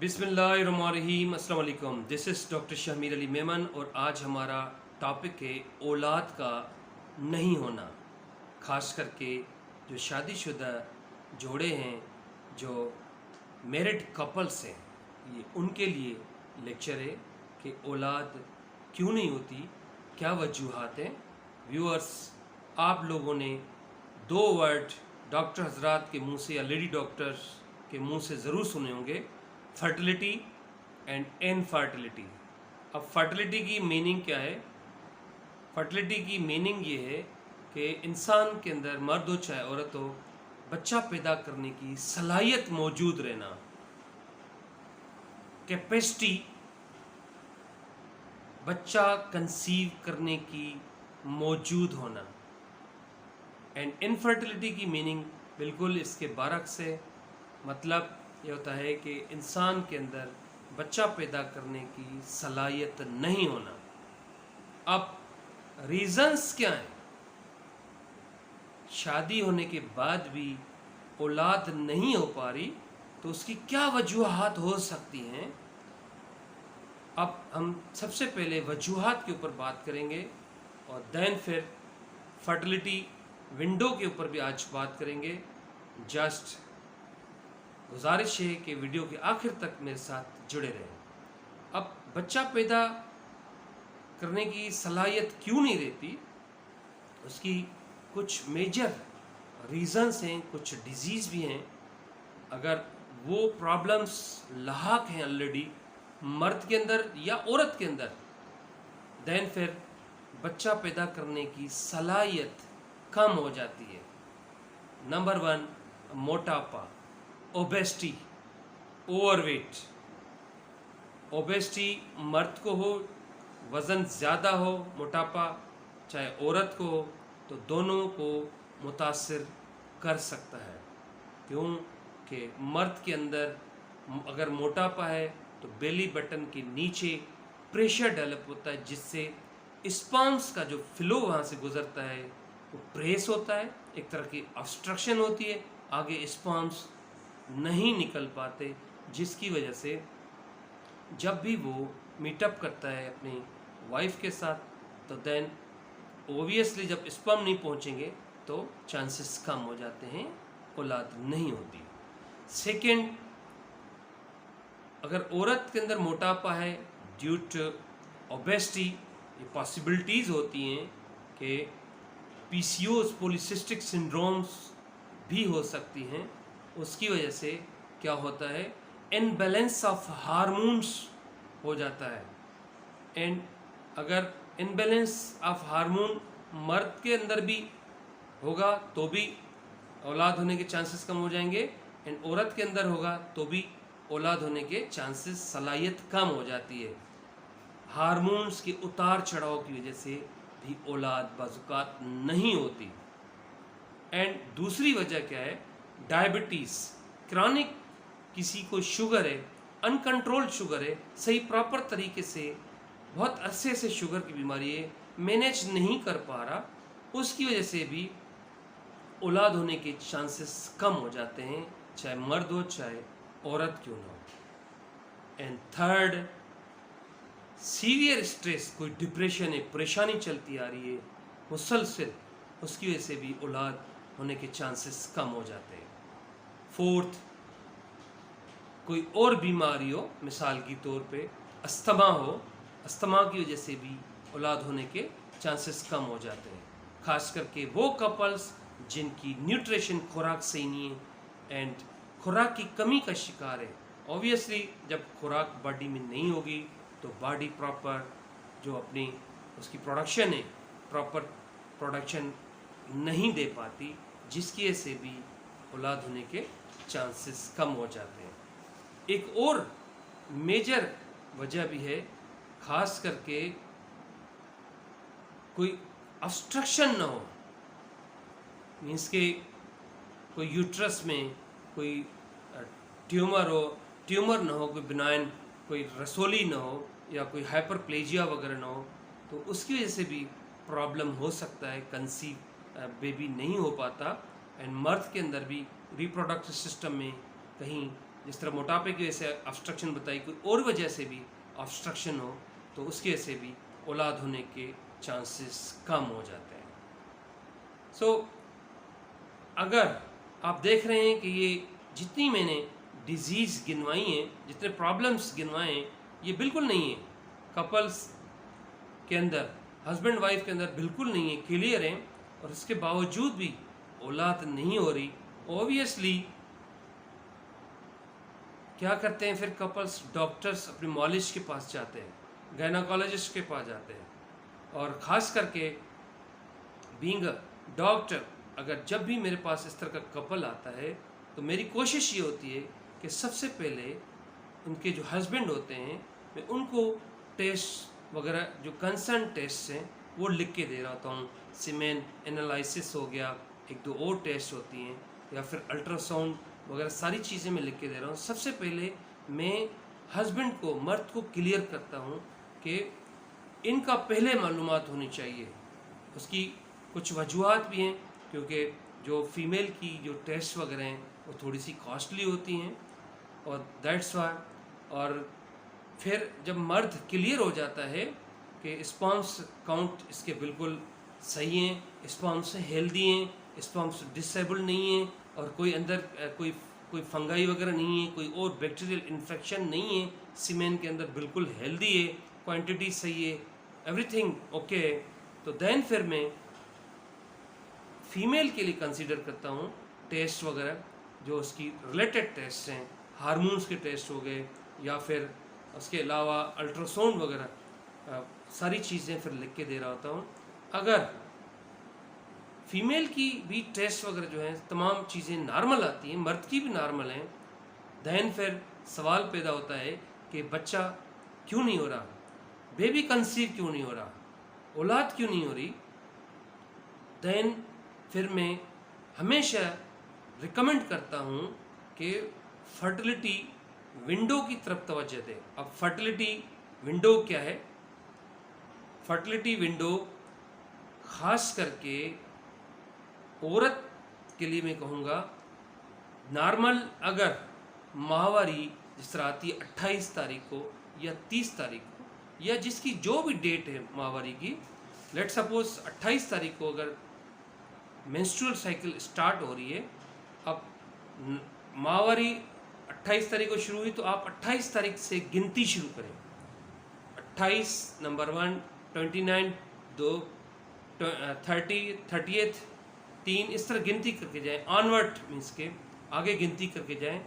बिस्मिल्लाहिर्रहमानिर्रहीम। अस्सलाम वालेकुम। This is doctor Shamir Ali Memon और आज हमारा टॉपिक है औलाद का नहीं होना। ख़ास करके जो शादीशुदा जोड़े हैं, जो मैरिड कपल्स हैं, ये उनके लिए लेक्चर है कि औलाद क्यों नहीं होती, क्या वजूहात हैं। व्यूअर्स, आप लोगों ने दो वर्ड डॉक्टर हजरात के मुंह से या लेडी डॉक्टर्स के मुंह से ज़रूर सुने होंगे, फर्टिलिटी एंड इनफर्टिलिटी। अब फर्टिलिटी की मीनिंग क्या है? फर्टिलिटी की मीनिंग ये है कि इंसान के अंदर, मर्द हो चाहे औरत हो, बच्चा पैदा करने की सलाहियत मौजूद रहना, कैपेसिटी, बच्चा कंसीव करने की मौजूद होना। एंड इनफर्टिलिटी की मीनिंग बिल्कुल इसके बरक्स है। मतलब ये होता है कि इंसान के अंदर बच्चा पैदा करने की सलाहियत नहीं होना। अब रीज़न्स क्या हैं? शादी होने के बाद भी औलाद नहीं हो पा रही, तो उसकी क्या वजूहात हो सकती हैं? अब हम सबसे पहले वजूहात के ऊपर बात करेंगे और दैन फिर फर्टिलिटी विंडो के ऊपर भी आज बात करेंगे। जस्ट गुजारिश है कि वीडियो के आखिर तक मेरे साथ जुड़े रहें। अब बच्चा पैदा करने की सलाहियत क्यों नहीं रहती, उसकी कुछ मेजर रीज़न्स हैं, कुछ डिजीज़ भी हैं। अगर वो प्रॉब्लम्स लाहक हैं ऑलरेडी मर्द के अंदर या औरत के अंदर, दैन फिर बच्चा पैदा करने की सलाहियत कम हो जाती है। नंबर 1, मोटापा, ओबेसिटी, ओवरवेट। ओबेसिटी मर्द को हो, वज़न ज़्यादा हो, मोटापा चाहे औरत को हो, तो दोनों को मुतासिर कर सकता है। क्यों कि मर्द के अंदर अगर मोटापा है तो बेली बटन के नीचे प्रेशर डेवलप होता है, जिससे स्पर्म्स का जो फ्लो वहाँ से गुजरता है वो प्रेस होता है, एक तरह की ऑब्स्ट्रक्शन होती है, आगे स्पर्म्स नहीं निकल पाते, जिसकी वजह से जब भी वो मीटअप करता है अपनी वाइफ के साथ, तो देन ओबियसली जब स्पर्म नहीं पहुंचेंगे तो चांसेस कम हो जाते हैं, औलाद नहीं होती। सेकंड, अगर औरत के अंदर मोटापा है ड्यू टू ओबेसिटी, ये पॉसिबिलिटीज़ होती हैं कि पीसीओएस, पॉलीसिस्टिक सिंड्रोम्स भी हो सकती हैं। उसकी वजह से क्या होता है, इनबैलेंस ऑफ हार्मोन्स हो जाता है। एंड अगर इनबैलेंस ऑफ हार्मोन मर्द के अंदर भी होगा तो भी औलाद होने के चांसेस कम हो जाएंगे, एंड औरत के अंदर होगा तो भी औलाद होने के चांसेस, सलाहियत कम हो जाती है। हार्मोन्स के उतार चढ़ाव की वजह से भी औलाद बाजुकात नहीं होती। एंड दूसरी वजह क्या है, डायबिटीज़, क्रॉनिक, किसी को शुगर है, अनकंट्रोल्ड शुगर है, सही प्रॉपर तरीके से बहुत अरसे से शुगर की बीमारी है, मैनेज नहीं कर पा रहा, उसकी वजह से भी औलाद होने के चांसेस कम हो जाते हैं, चाहे मर्द हो चाहे औरत क्यों ना हो। एंड थर्ड, सीवियर स्ट्रेस, कोई डिप्रेशन है, परेशानी चलती आ रही है मुसलसल, उसकी वजह से भी औलाद होने के चांसेस कम हो जाते हैं। फोर्थ, कोई और बीमारी हो, मिसाल के तौर पे अस्थमा हो, अस्थमा की वजह से भी औलाद होने के चांसेस कम हो जाते हैं। ख़ास करके वो कपल्स जिनकी न्यूट्रिशन, खुराक सही नहीं है एंड खुराक की कमी का शिकार है। ऑब्वियसली जब खुराक बॉडी में नहीं होगी तो बॉडी प्रॉपर जो अपनी उसकी प्रोडक्शन है, प्रॉपर प्रोडक्शन नहीं दे पाती, जिसकी वजह से भी औलाद होने के चांसेस कम हो जाते हैं। एक और मेजर वजह भी है, ख़ास करके कोई ऑब्स्ट्रक्शन ना हो, मीन्स के कोई यूट्रस में कोई ट्यूमर हो, ट्यूमर ना हो, कोई बिनाइन, कोई रसोली ना हो, या कोई हाइपरप्लेजिया वगैरह ना हो, तो उसकी वजह से भी प्रॉब्लम हो सकता है, कंसीव बेबी नहीं हो पाता। एंड मर्द के अंदर भी रिप्रोडक्टिव सिस्टम में कहीं जिस तरह मोटापे की वजह से ऑब्स्ट्रक्शन बताई, कोई और वजह से भी ऑब्स्ट्रक्शन हो तो उसकी वजह से भी औलाद होने के चांसेस कम हो जाते हैं। सो अगर आप देख रहे हैं कि ये जितनी मैंने डिजीज़ गिनवाई हैं, जितने प्रॉब्लम्स गिनवाए हैं, ये बिल्कुल नहीं है कपल्स के अंदर, हस्बैंड वाइफ के अंदर बिल्कुल नहीं है, क्लियर हैं, और इसके बावजूद भी औलाद नहीं हो रही। ऑब्वियसली क्या करते हैं फिर कपल्स, डॉक्टर्स अपने मॉलिज के पास जाते हैं, गायनाकोलॉजिस्ट के पास जाते हैं, और ख़ास करके बीइंग अ डॉक्टर, अगर जब भी मेरे पास इस तरह का कपल आता है तो मेरी कोशिश ये होती है कि सबसे पहले उनके जो हस्बैंड होते हैं मैं उनको टेस्ट वगैरह जो कंसर्न टेस्ट हैं वो लिख के दे रहा होता हूँ। सीमेन एनालिसिस हो गया, एक दो और टेस्ट होती हैं, या फिर अल्ट्रासाउंड वगैरह, सारी चीज़ें मैं लिख के दे रहा हूँ। सबसे पहले मैं हस्बैंड को, मर्द को क्लियर करता हूँ कि इनका पहले मालूमात होनी चाहिए। उसकी कुछ वजूहत भी हैं, क्योंकि जो फीमेल की जो टेस्ट वगैरह हैं वो थोड़ी सी कॉस्टली होती हैं, और दैट्स वाई। और फिर जब मर्द क्लियर हो जाता है कि स्पर्म्स काउंट इसके बिल्कुल सही हैं, स्पर्म्स हेल्दी हैं, स्पर्म्स डिसेबल नहीं हैं, और कोई अंदर कोई फंगाई वगैरह नहीं है, कोई और बैक्टीरियल इन्फेक्शन नहीं है, सीमेन के अंदर बिल्कुल हेल्दी है, क्वांटिटी सही है, एवरीथिंग ओके है, तो देन फिर मैं फीमेल के लिए कंसीडर करता हूँ टेस्ट वगैरह, जो उसकी रिलेटेड टेस्ट हैं, हार्मोन्स के टेस्ट हो गए, या फिर उसके अलावा अल्ट्रासाउंड वगैरह, सारी चीज़ें फिर लिख के दे रहा होता हूँ। अगर फीमेल की भी टेस्ट वगैरह जो है तमाम चीज़ें नॉर्मल आती हैं, मर्द की भी नॉर्मल हैं, दैन फिर सवाल पैदा होता है कि बच्चा क्यों नहीं हो रहा, बेबी कंसीव क्यों नहीं हो रहा, औलाद क्यों नहीं हो रही। दैन फिर मैं हमेशा रिकमेंड करता हूँ कि फर्टिलिटी विंडो की तरफ तवज्जो दें। अब फर्टिलिटी विंडो क्या है? फर्टिलिटी विंडो ख़ास करके औरत के लिए मैं कहूँगा, नॉर्मल अगर माहवारी जिस तरह आती है 28 तारीख को या 30 तारीख को, या जिसकी जो भी डेट है माहवारी की, लेट सपोज 28 तारीख को अगर मेंस्ट्रुअल साइकिल स्टार्ट हो रही है, अब माहवारी 28 तारीख को शुरू हुई तो आप 28 तारीख से गिनती शुरू करें। 28 नंबर 1, 29 2, 30, 30th 3, इस तरह गिनती करके जाएं, ऑनवर्ड मीन्स के आगे गिनती करके जाएं।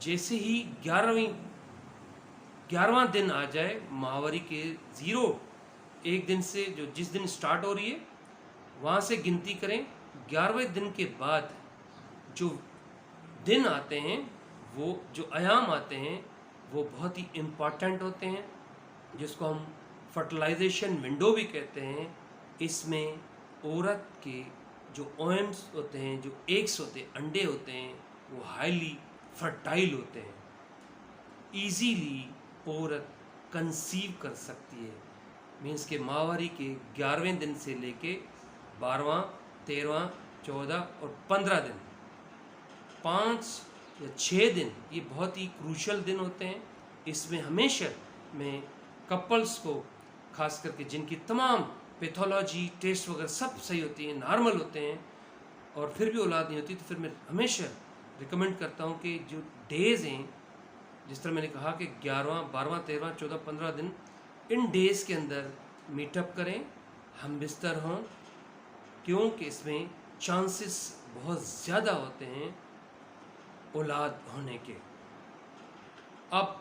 जैसे ही 11वां दिन आ जाए माहवारी के 0 एक दिन से, जो जिस दिन स्टार्ट हो रही है वहाँ से गिनती करें। 11वें दिन के बाद जो दिन आते हैं, वो जो आयाम आते हैं, वो बहुत ही इम्पॉर्टेंट होते हैं, जिसको हम फर्टिलाइजेशन विंडो भी कहते हैं। इसमें औरत के जो ओएम्स होते हैं, जो एग्स होते हैं, अंडे होते हैं, वो हाईली फर्टाइल होते हैं, इजीली औरत कंसीव कर सकती है। मीन्स के माहवारी के 11वें दिन से लेके 12वां, 13वां, 14 और 15 दिन, 5 या 6 दिन, ये बहुत ही क्रूशल दिन होते हैं। इसमें हमेशा मैं कपल्स को, खास करके जिनकी तमाम पैथोलॉजी टेस्ट वगैरह सब सही होती हैं, नॉर्मल होते हैं, और फिर भी औलाद नहीं होती, तो फिर मैं हमेशा रिकमेंड करता हूँ कि जो डेज़ हैं, जिस तरह मैंने कहा कि 11वां, 12वां, 13वां, 14, 15 दिन, इन डेज़ के अंदर मीटअप करें, हम बिस्तर हों, क्योंकि इसमें चांसेस बहुत ज़्यादा होते हैं औलाद होने के। अब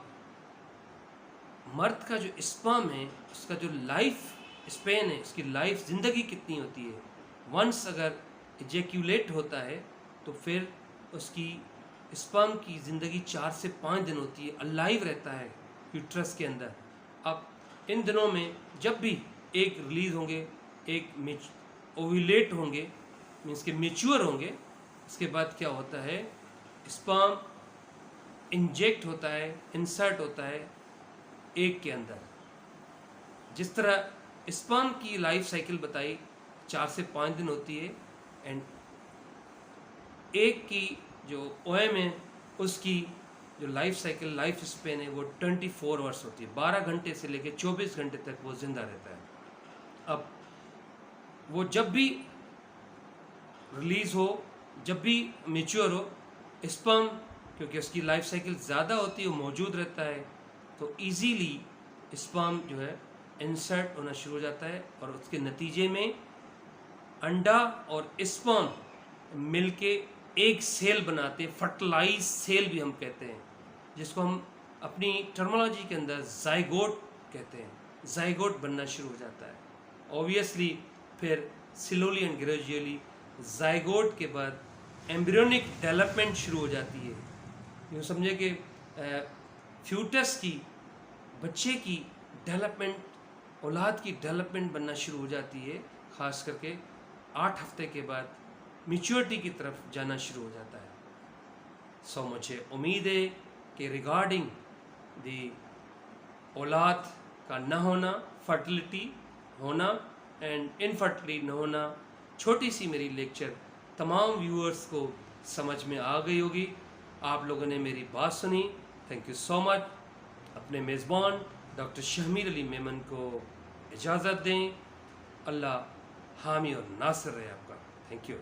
मर्द का जो स्पर्म है, उसका जो लाइफ स्पेन है, उसकी लाइफ ज़िंदगी कितनी होती है, वंस अगर इजेक्यूलेट होता है तो फिर उसकी स्पर्म की ज़िंदगी 4 से 5 दिन होती है, अलाइव रहता है यूट्रस के अंदर। अब इन दिनों में जब भी एक रिलीज़ होंगे, एक ओव्यूलेट होंगे, मीन्स के मेच्योर होंगे, इसके बाद क्या होता है, स्पर्म इंजेक्ट होता है, इंसर्ट होता है एग के अंदर। जिस तरह स्पर्म की लाइफ साइकिल बताई 4 से 5 दिन होती है, एंड एग की जो ओएम है उसकी जो लाइफ साइकिल लाइफ स्पेन है वो 24 आवर्स होती है, 12 घंटे से लेकर 24 घंटे तक वो ज़िंदा रहता है। अब वो जब भी रिलीज़ हो, जब भी मेच्योर हो, स्पर्म क्योंकि उसकी लाइफ साइकिल ज़्यादा होती है वो मौजूद रहता है, तो इजीली स्पर्म जो है इंसर्ट होना शुरू हो जाता है और उसके नतीजे में अंडा और स्पर्म मिलके एक सेल बनाते हैं, फर्टिलाइज सेल भी हम कहते हैं, जिसको हम अपनी टर्मिनोलॉजी के अंदर जाइगोट कहते हैं। जाइगोट बनना शुरू हो जाता है। ऑब्वियसली फिर स्लोली एंड ग्रेजुअली जाइगोट के बाद एम्ब्रियोनिक डेवलपमेंट शुरू हो जाती है। यूँ समझे कि फ्यूटस की, बच्चे की डेवलपमेंट, औलाद की डेवलपमेंट बनना शुरू हो जाती है। ख़ास करके 8 हफ्ते के बाद मैच्योरिटी की तरफ जाना शुरू हो जाता है। सो मुझे उम्मीद है कि रिगार्डिंग दी औलाद का न होना, फर्टिलिटी होना एंड इनफर्टिलिटी न होना, छोटी सी मेरी लेक्चर तमाम व्यूअर्स को समझ में आ गई होगी। आप लोगों ने मेरी बात सुनी, थैंक यू सो मच। अपने मेज़बान डॉक्टर शहमीर अली मेमन को इजाज़त दें। अल्लाह हामी और नासिर रहे आपका। Thank you.